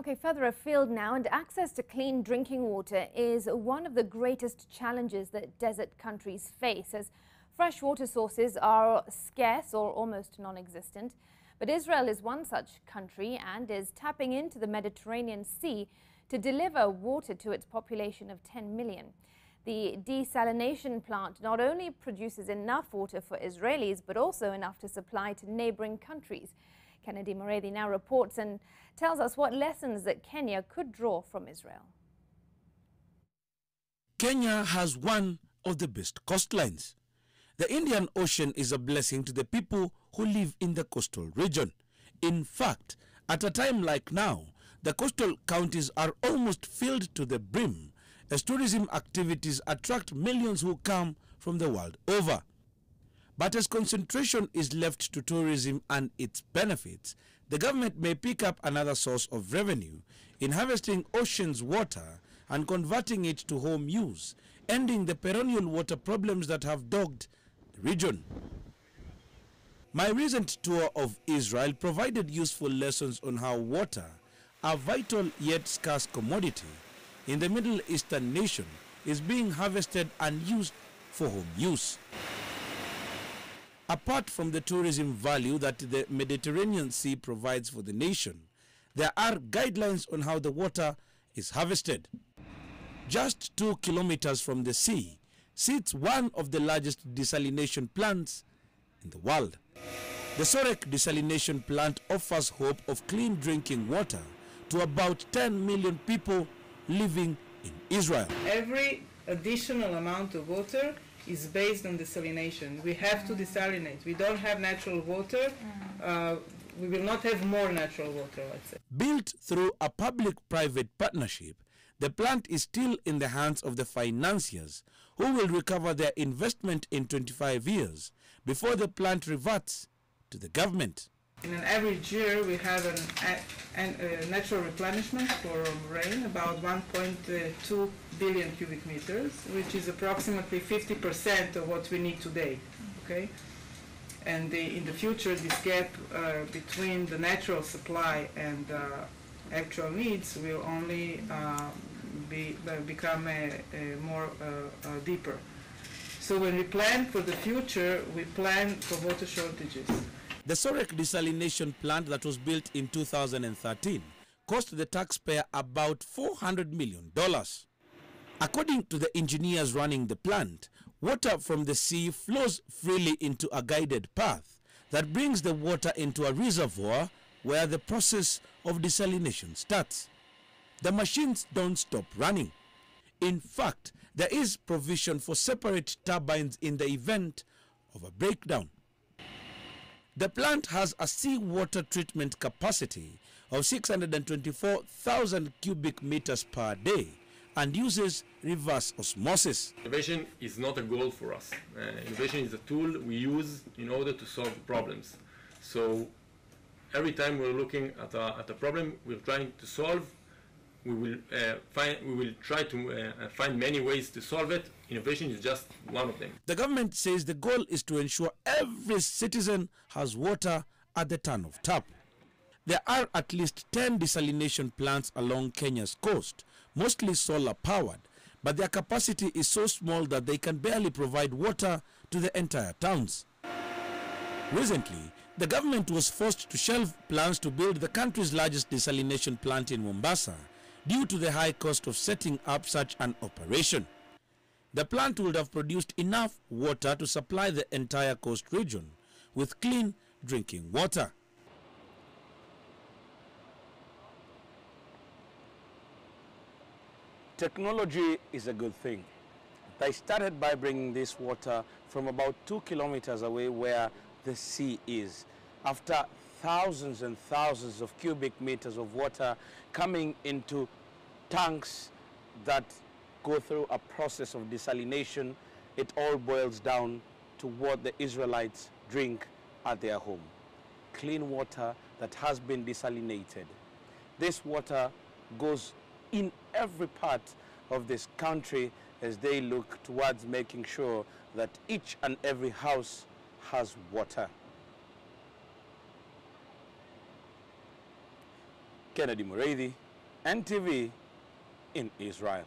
Okay, further afield now, and access to clean drinking water is one of the greatest challenges that desert countries face, as fresh water sources are scarce or almost non-existent. But Israel is one such country and is tapping into the Mediterranean Sea to deliver water to its population of 10 million. The desalination plant not only produces enough water for Israelis, but also enough to supply to neighboring countries. Kennedy Morethi now reports and tells us what lessons that Kenya could draw from Israel. Kenya has one of the best coastlines. The Indian Ocean is a blessing to the people who live in the coastal region. In fact, at a time like now, the coastal counties are almost filled to the brim as tourism activities attract millions who come from the world over. But as concentration is left to tourism and its benefits, the government may pick up another source of revenue in harvesting ocean's water and converting it to home use, ending the perennial water problems that have dogged the region. My recent tour of Israel provided useful lessons on how water, a vital yet scarce commodity in the Middle Eastern nation, is being harvested and used for home use. Apart from the tourism value that the Mediterranean Sea provides for the nation, there are guidelines on how the water is harvested. Just 2 kilometers from the sea sits one of the largest desalination plants in the world. The Sorek desalination plant offers hope of clean drinking water to about 10 million people living in Israel. Every additional amount of water is based on desalination. We have to desalinate. We don't have natural water. We will not have more natural water, let's say. Built through a public-private partnership, the plant is still in the hands of the financiers, who will recover their investment in 25 years before the plant reverts to the government. In an average year, we have a natural replenishment for rain, about 1.2 billion cubic meters, which is approximately 50% of what we need today. Okay, and in the future, this gap between the natural supply and actual needs will only become more deeper. So when we plan for the future, we plan for water shortages. The Sorek desalination plant that was built in 2013 cost the taxpayer about $400 million. According to the engineers running the plant, water from the sea flows freely into a guided path that brings the water into a reservoir where the process of desalination starts. The machines don't stop running. In fact, there is provision for separate turbines in the event of a breakdown. The plant has a seawater treatment capacity of 624,000 cubic meters per day and uses reverse osmosis. Innovation is not a goal for us. Innovation is a tool we use in order to solve problems. So every time we're looking at a problem we're trying to solve, we will try to find many ways to solve it. Innovation is just one of them. The government says the goal is to ensure every citizen has water at the turn of tap. There are at least 10 desalination plants along Kenya's coast, mostly solar powered, but their capacity is so small that they can barely provide water to the entire towns. Recently, the government was forced to shelve plans to build the country's largest desalination plant in Mombasa due to the high cost of setting up such an operation. The plant would have produced enough water to supply the entire coast region with clean drinking water. Technology is a good thing. They started by bringing this water from about 2 kilometers away where the sea is. After thousands and thousands of cubic meters of water coming into tanks that go through a process of desalination, it all boils down to what the Israelites drink at their home. Clean water that has been desalinated. This water goes in every part of this country as they look towards making sure that each and every house has water. Kennedy Morethi, NTV in Israel.